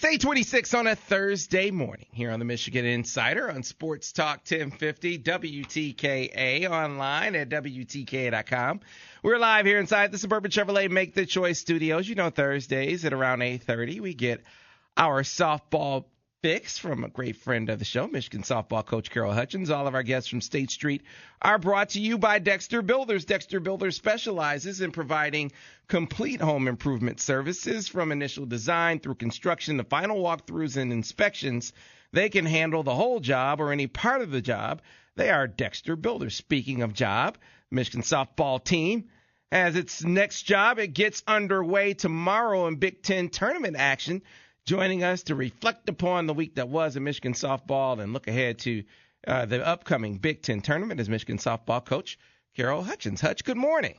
It's 8:26 on a Thursday morning here on the Michigan Insider on Sports Talk 1050 WTKA, online at WTKA.com. We're live here inside the Suburban Chevrolet Make the Choice studios. You know, Thursdays at around 8:30, we get our softball fix from a great friend of the show, Michigan softball coach Carol Hutchins. All of our guests from State Street are brought to you by Dexter Builders. Dexter Builders specializes in providing complete home improvement services from initial design through construction to final walkthroughs and inspections. They can handle the whole job or any part of the job. They are Dexter Builders. Speaking of job, Michigan softball team has its next job. It gets underway tomorrow in Big Ten tournament action. Joining us to reflect upon the week that was in Michigan softball and look ahead to the upcoming Big Ten tournament is Michigan softball coach Carol Hutchins. Hutch, good morning.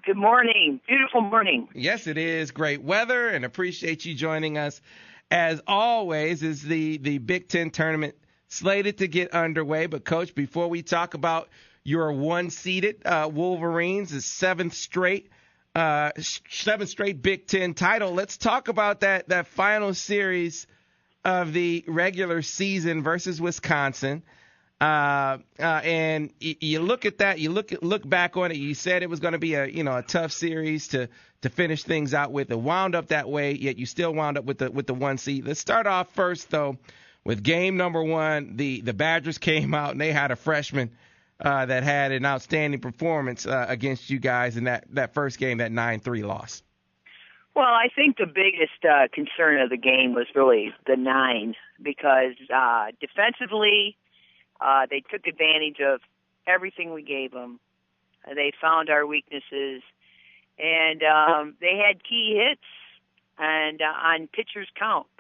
Good morning. Beautiful morning. Yes, it is. Great weather, and appreciate you joining us. As always, is the Big Ten tournament slated to get underway. But, Coach, before we talk about your one-seeded Wolverines, the seventh straight Big Ten title. Let's talk about that final series of the regular season versus Wisconsin. And you look at that, you look back on it. You said it was going to be a tough series to finish things out with. It wound up that way, yet you still wound up with the one seed. Let's start off first though with game number one. The Badgers came out and they had a freshman that had an outstanding performance against you guys in that first game, that 9-3 loss. Well, I think the biggest concern of the game was really the 9 because defensively they took advantage of everything we gave them. They found our weaknesses, and they had key hits and on pitchers' counts.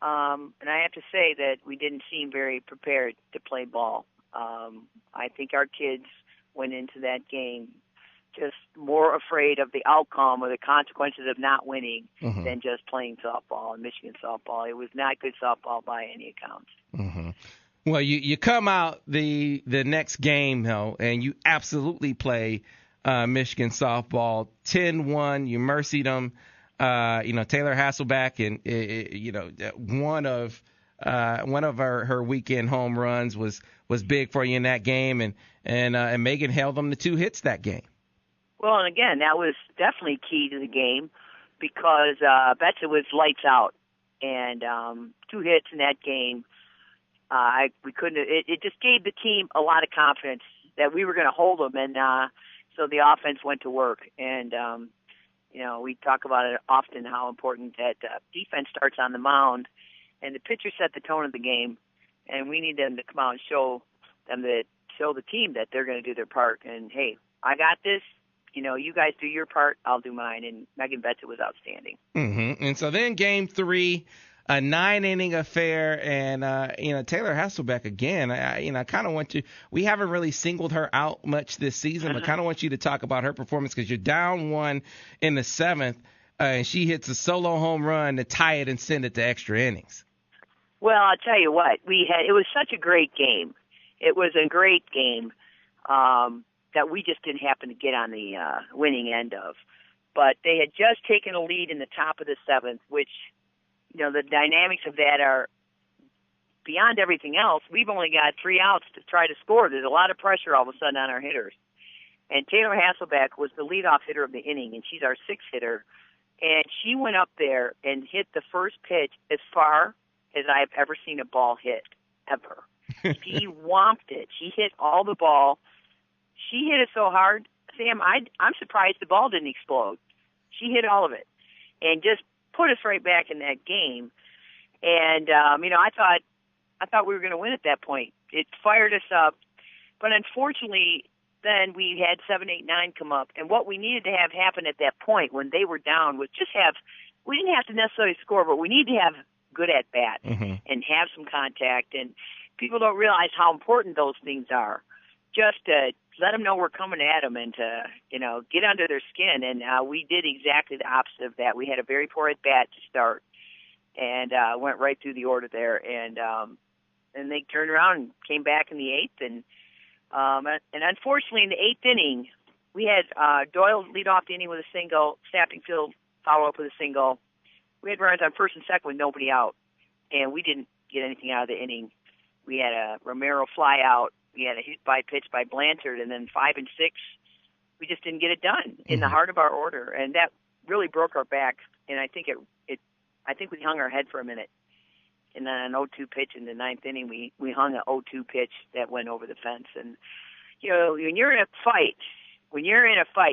And I have to say that we didn't seem very prepared to play ball. I think our kids went into that game just more afraid of the outcome or the consequences of not winning than just playing softball and Michigan softball. It was not good softball by any accounts. Mm-hmm. Well, you come out the next game, though, and you absolutely play Michigan softball 10-1. You mercied them. Taylor Hasselback, and one of her weekend home runs was big for you in that game, and Megan held them to 2 hits that game. Well, and again, that was definitely key to the game because Betsa was lights out, and 2 hits in that game. We couldn't. It just gave the team a lot of confidence that we were going to hold them, and so the offense went to work. And we talk about it often how important that defense starts on the mound. And the pitcher set the tone of the game, and we need them to come out and show the team that they're going to do their part. And, hey, I got this. You guys do your part, I'll do mine. And Megan Betsa was outstanding. Mm-hmm. And so then game 3, a 9-inning affair, and, Taylor Hasselbeck again. I kind of want you – we haven't really singled her out much this season, but kind of want you to talk about her performance because you're down 1 in the 7th, and she hits a solo home run to tie it and send it to extra innings. Well, I'll tell you what, it was such a great game. It was a great game that we just didn't happen to get on the winning end of. But they had just taken a lead in the top of the 7th, which, the dynamics of that are beyond everything else. We've only got 3 outs to try to score. There's a lot of pressure all of a sudden on our hitters. And Taylor Hasselback was the leadoff hitter of the inning, and she's our 6th hitter. And she went up there and hit the first pitch as far as I've ever seen a ball hit, ever. She whomped it. She hit all the ball. She hit it so hard, Sam, I'm surprised the ball didn't explode. She hit all of it and just put us right back in that game. And, I thought we were going to win at that point. It fired us up. But unfortunately, then we had 7, 8, 9 come up. And what we needed to have happen at that point when they were down was we didn't have to necessarily score, but we needed to have good at bat and have some contact. And people don't realize how important those things are. Just to let them know we're coming at them and to, get under their skin. And we did exactly the opposite of that. We had a very poor at bat to start and went right through the order there. And they turned around and came back in the 8th. And unfortunately, in the 8th inning, we had Doyle lead off the inning with a single, Sappingfield follow up with a single. We had runners on first and second with nobody out, and we didn't get anything out of the inning. We had a Romero fly out. We had a hit by pitch by Blanchard, and then 5 and 6, we just didn't get it done in the heart of our order, and that really broke our back. And I think I think we hung our head for a minute. And then an 0-2 pitch in the ninth inning, we hung an 0-2 pitch that went over the fence. And when you're in a fight,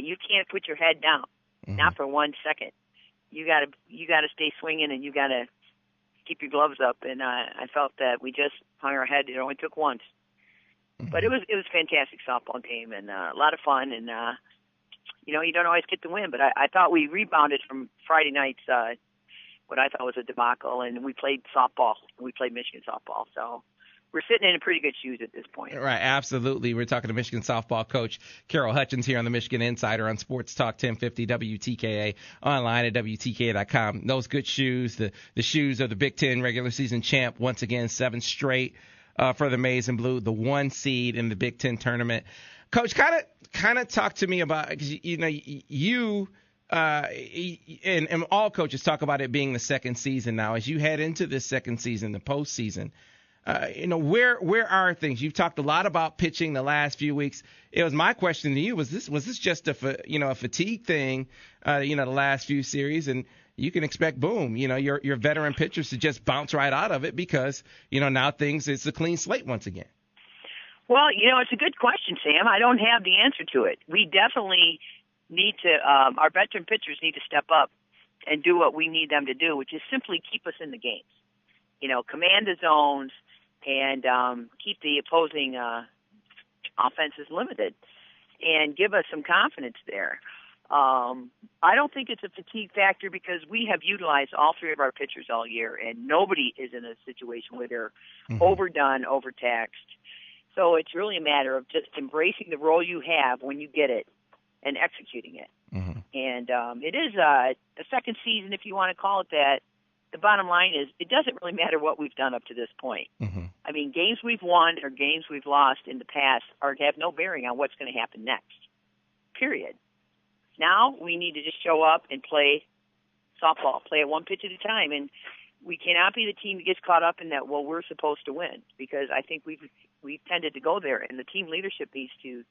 you can't put your head down, not for 1 second. You gotta stay swinging, and you gotta keep your gloves up. And I felt that we just hung our head. It only took once, but it was a fantastic softball game and a lot of fun. And you don't always get the win, but I thought we rebounded from Friday night's what I thought was a debacle, and we played softball. We played Michigan softball, so we're sitting in pretty good shoes at this point. Right, absolutely. We're talking to Michigan softball coach Carol Hutchins here on the Michigan Insider on Sports Talk 1050 WTKA, online at WTKA.com. Those good shoes, the shoes of the Big Ten regular season champ, once again, 7 straight for the Maize and Blue, the 1 seed in the Big Ten tournament. Coach, kind of talk to me about, because you and all coaches talk about it being the second season now. As you head into this second season, the postseason, where are things? You've talked a lot about pitching the last few weeks. It was my question to you: was this just a fatigue thing? The last few series, and you can expect your veteran pitchers to just bounce right out of it because now it's a clean slate once again. Well, it's a good question, Sam. I don't have the answer to it. We definitely need to, our veteran pitchers need to step up and do what we need them to do, which is simply keep us in the games. Command the zones and keep the opposing offenses limited and give us some confidence there. I don't think it's a fatigue factor because we have utilized all 3 of our pitchers all year, and nobody is in a situation where they're overdone, overtaxed. So it's really a matter of just embracing the role you have when you get it and executing it. And it is a second season, if you want to call it that. The bottom line is it doesn't really matter what we've done up to this point. I mean, games we've won or games we've lost in the past have no bearing on what's going to happen next, period. Now we need to just show up and play softball, play it 1 pitch at a time. And we cannot be the team that gets caught up in that, well, we're supposed to win, because I think we've tended to go there, and the team leadership needs to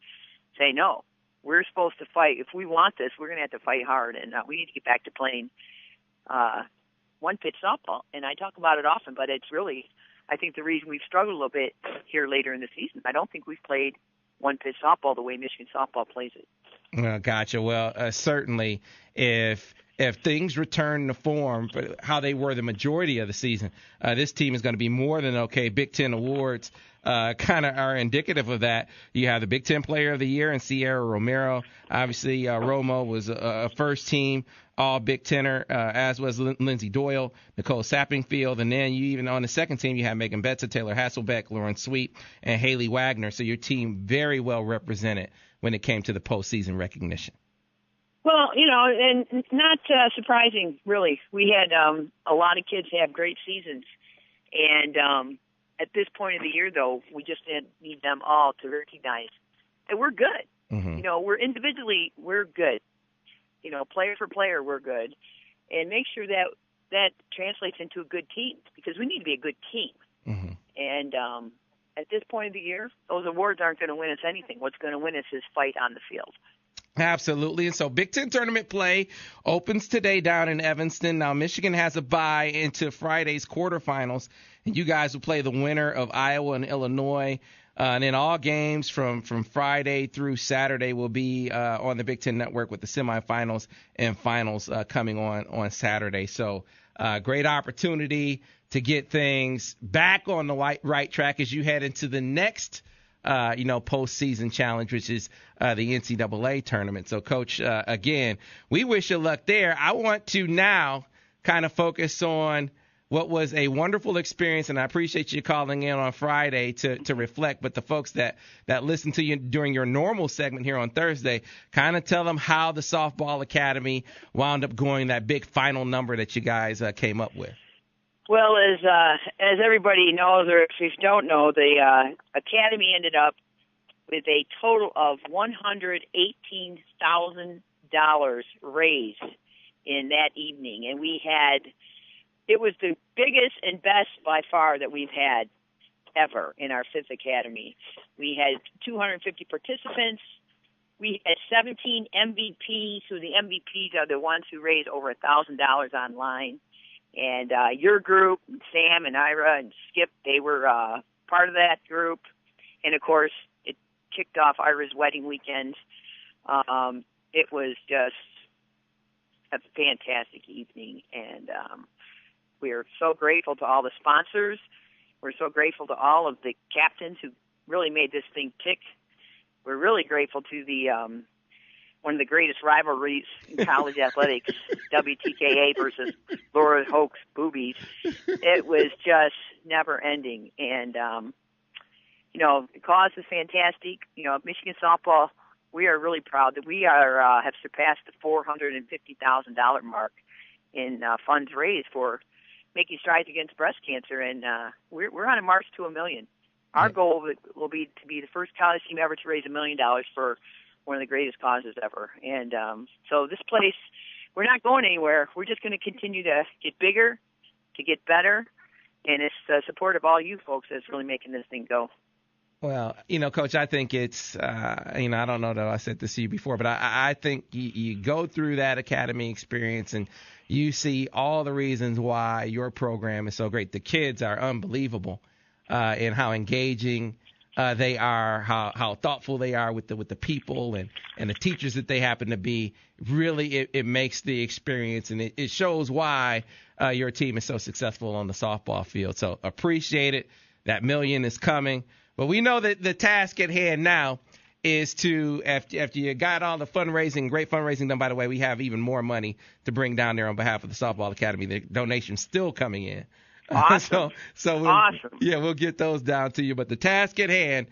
say, no, we're supposed to fight. If we want this, we're going to have to fight hard, and we need to get back to playing 1-pitch softball. And I talk about it often, but it's really, I think, the reason we've struggled a little bit here later in the season. I don't think we've played 1-pitch softball the way Michigan softball plays it. Well, gotcha. Well, certainly if things return to form for how they were the majority of the season, this team is going to be more than okay. Big Ten awards kind of are indicative of that. You have the Big Ten Player of the Year in Sierra Romero. Obviously, Romo was a first team All Big Tenner, as was Lindsey Doyle, Nicole Sappingfield, and then you even on the second team you have Megan Betza, Taylor Hasselbeck, Lauren Sweet, and Haley Wagner. So your team very well represented when it came to the postseason recognition. Well, and not surprising, really. We had a lot of kids have great seasons. And at this point of the year, though, we just need them all to recognize that we're good. We're individually, we're good. Player for player, we're good. And make sure that translates into a good team, because we need to be a good team. And at this point of the year, those awards aren't going to win us anything. What's going to win us is fight on the field. Absolutely. And so Big Ten tournament play opens today down in Evanston. Now, Michigan has a bye into Friday's quarterfinals, and you guys will play the winner of Iowa and Illinois. And then all games from Friday through Saturday will be on the Big Ten Network, with the semifinals and finals coming on Saturday. So great opportunity to get things back on the right track as you head into the next postseason challenge, which is the NCAA tournament. So, Coach, again, we wish you luck there. I want to now kind of focus on what was a wonderful experience, and I appreciate you calling in on Friday to reflect. But the folks that listen to you during your normal segment here on Thursday, kind of tell them how the Softball Academy wound up going that big final number that you guys came up with. Well, as everybody knows, or if you don't know, the Academy ended up with a total of $118,000 raised in that evening, and it was the biggest and best by far that we've had ever in our 5th Academy. We had 250 participants. We had 17 MVPs, so the MVPs are the ones who raise over $1,000 online. And your group, Sam and Ira and Skip, they were part of that group. And, of course, it kicked off Ira's wedding weekend. It was just a fantastic evening, and we are so grateful to all the sponsors. We're so grateful to all of the captains who really made this thing tick. We're really grateful to the one of the greatest rivalries in college athletics, WTKA versus Laura Hoke's Boobies. It was just never ending, and the cause is fantastic. Michigan softball, we are really proud that we have surpassed the $450,000 mark in funds raised for making strides against breast cancer, and we're on a march to $1 million. Our goal will be to be the first college team ever to raise $1 million for one of the greatest causes ever. And so this place, we're not going anywhere. We're just going to continue to get bigger, to get better, and it's the support of all you folks that's really making this thing go. Well, Coach, I think it's, I don't know that I said this to you before, but I think you go through that academy experience and you see all the reasons why your program is so great. The kids are unbelievable in how engaging they are, how thoughtful they are with the people and the teachers that they happen to be. Really, it makes the experience, and it shows why your team is so successful on the softball field. So appreciate it. That $1 million is coming. But we know that the task at hand now is to, after you got all the fundraising, great fundraising done, by the way, we have even more money to bring down there on behalf of the Softball Academy. The donations still coming in. Awesome. Awesome. We'll get those down to you. But the task at hand,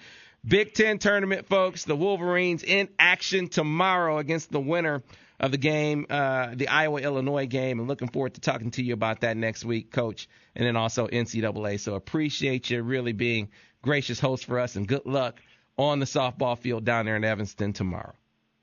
Big Ten tournament, folks, the Wolverines in action tomorrow against the winner of the game, the Iowa-Illinois game, and looking forward to talking to you about that next week, Coach, and then also NCAA. So appreciate you really being gracious host for us, and good luck on the softball field down there in Evanston tomorrow.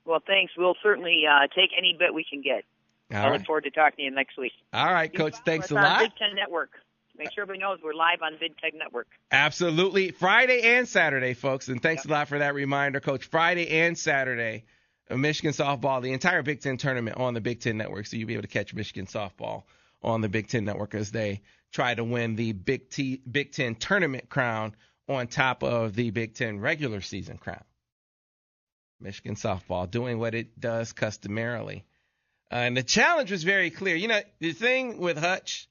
Well, thanks. We'll certainly take any bit we can get. I look forward to talking to you next week. All right, Coach. Thanks a lot. On Big Ten Network. Make sure everybody knows we're live on Big Ten Network. Absolutely. Friday and Saturday, folks. And thanks a lot for that reminder, Coach. Friday and Saturday, Michigan softball, the entire Big Ten tournament on the Big Ten Network. So you'll be able to catch Michigan softball on the Big Ten Network as they try to win the Big Ten tournament crown on top of the Big Ten regular season crown. Michigan softball doing what it does customarily. And the challenge was very clear. The thing with Hutch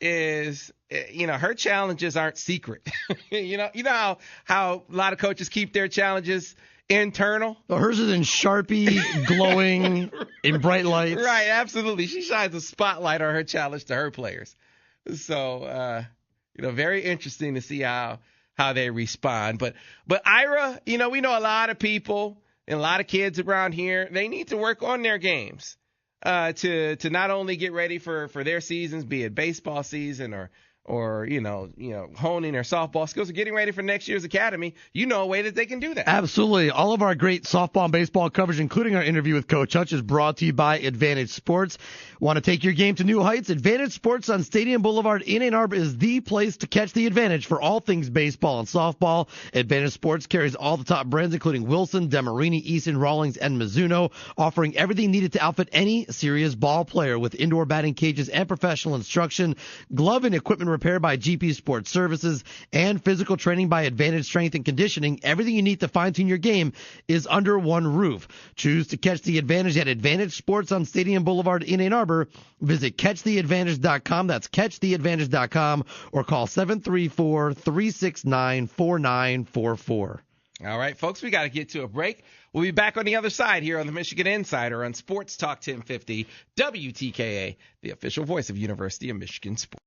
is, her challenges aren't secret. How a lot of coaches keep their challenges internal. Well, hers is in Sharpie, glowing in bright lights. Right, absolutely. She shines a spotlight on her challenge to her players. So, very interesting to see how they respond. But Ira, we know a lot of people and a lot of kids around here, they need to work on their games to not only get ready for their seasons, be it baseball season or honing their softball skills or getting ready for next year's academy. A way that they can do that. Absolutely. All of our great softball and baseball coverage, including our interview with Coach Hutch, is brought to you by Advantage Sports. Want to take your game to new heights? Advantage Sports on Stadium Boulevard in Ann Arbor is the place to catch the advantage for all things baseball and softball. Advantage Sports carries all the top brands, including Wilson, Demarini, Easton, Rawlings, and Mizuno, offering everything needed to outfit any serious ball player with indoor batting cages and professional instruction, glove and equipment repair by GP Sports Services, and physical training by Advantage Strength and Conditioning. Everything you need to fine-tune your game is under one roof. Choose to catch the advantage at Advantage Sports on Stadium Boulevard in Ann Arbor. Visit catchtheadvantage.com. That's catchtheadvantage.com, or call 734-369-4944. All right, folks, we got to get to a break. We'll be back on the other side here on the Michigan Insider on Sports Talk 1050 WTKA, the official voice of University of Michigan Sports.